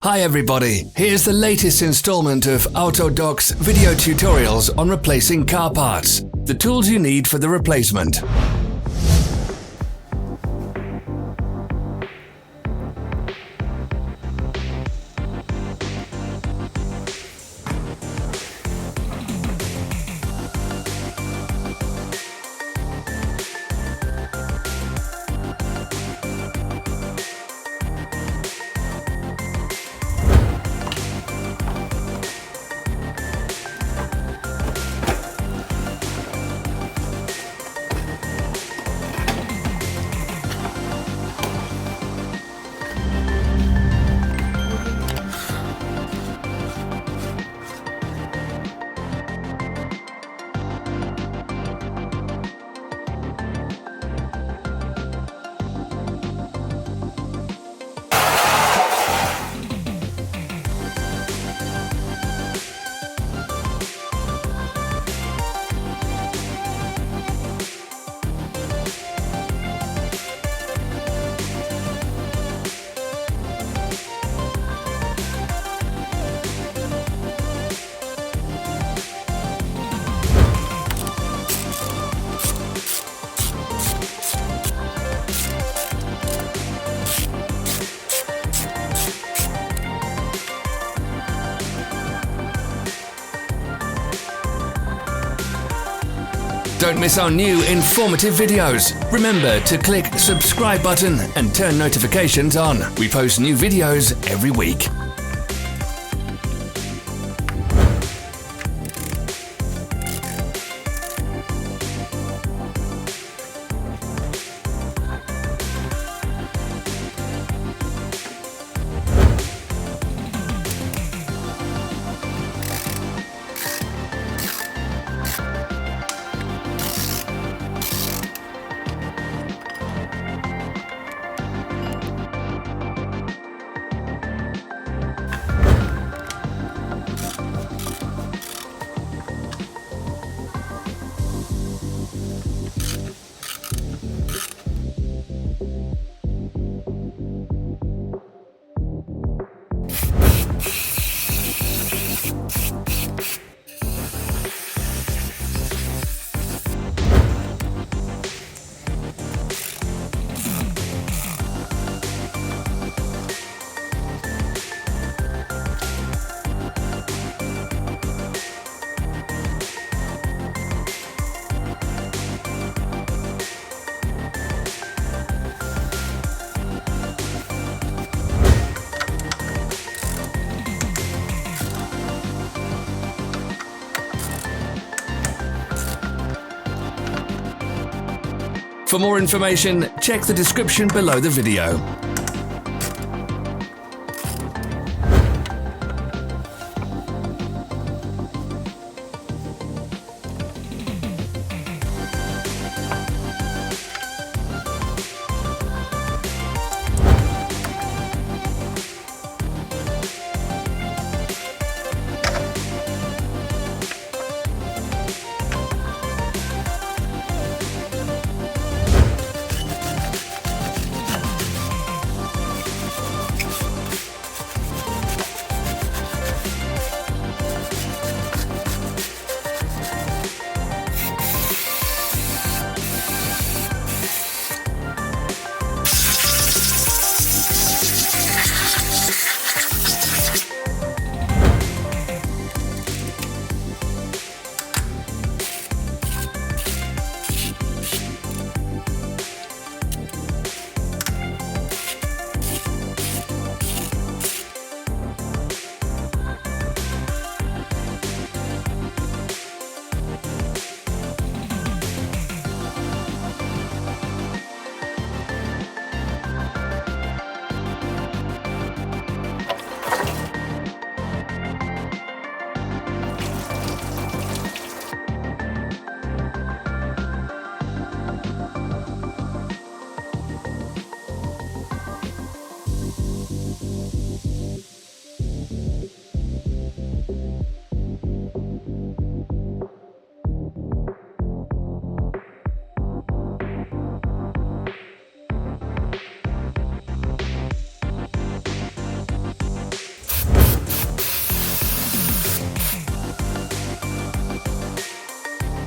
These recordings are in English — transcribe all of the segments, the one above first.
Hi everybody, here's the latest installment of Autodoc's video tutorials on replacing car parts. The tools you need for the replacement. Don't miss our new informative videos. Remember to click subscribe button and turn notifications on. We post new videos every week. For more information, check the description below the video.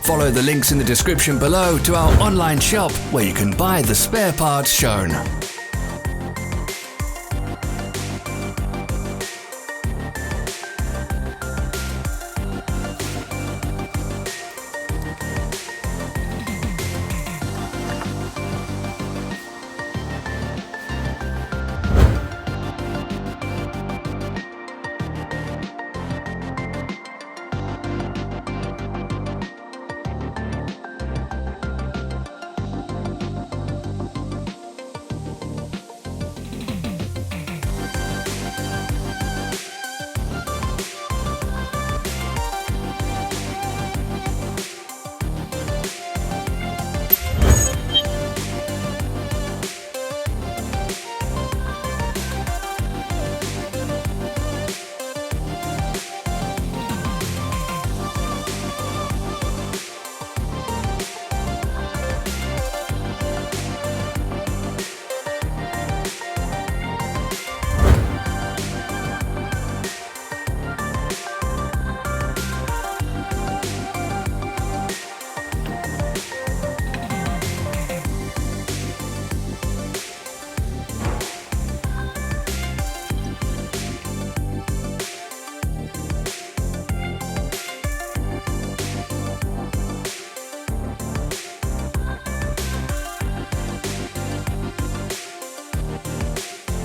Follow the links in the description below to our online shop where you can buy the spare parts shown.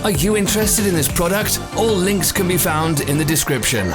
Are you interested in this product? All links can be found in the description.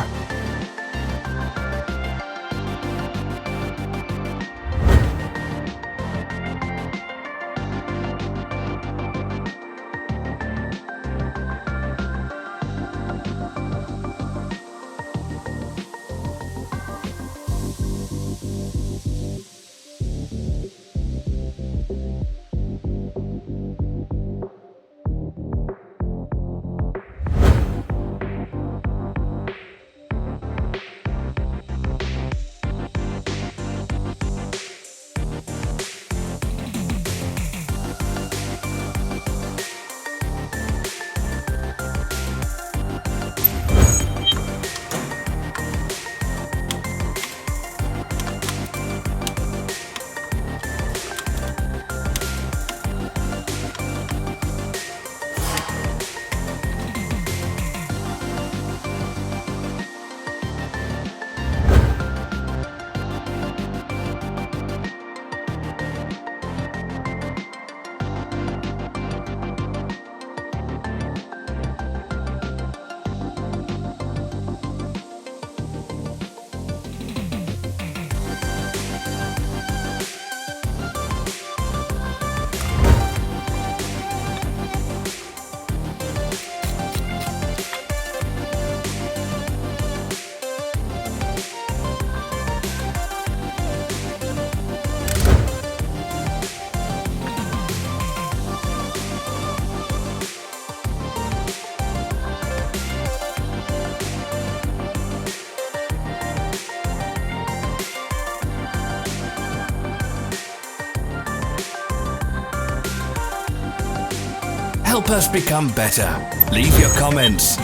Help us become better. Leave your comments.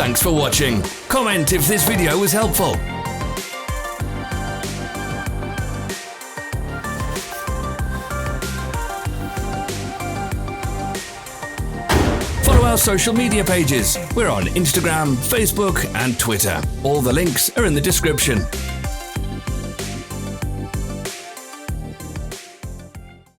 Thanks for watching. Comment if this video was helpful. Follow our social media pages. We're on Instagram, Facebook and Twitter. All the links are in the description.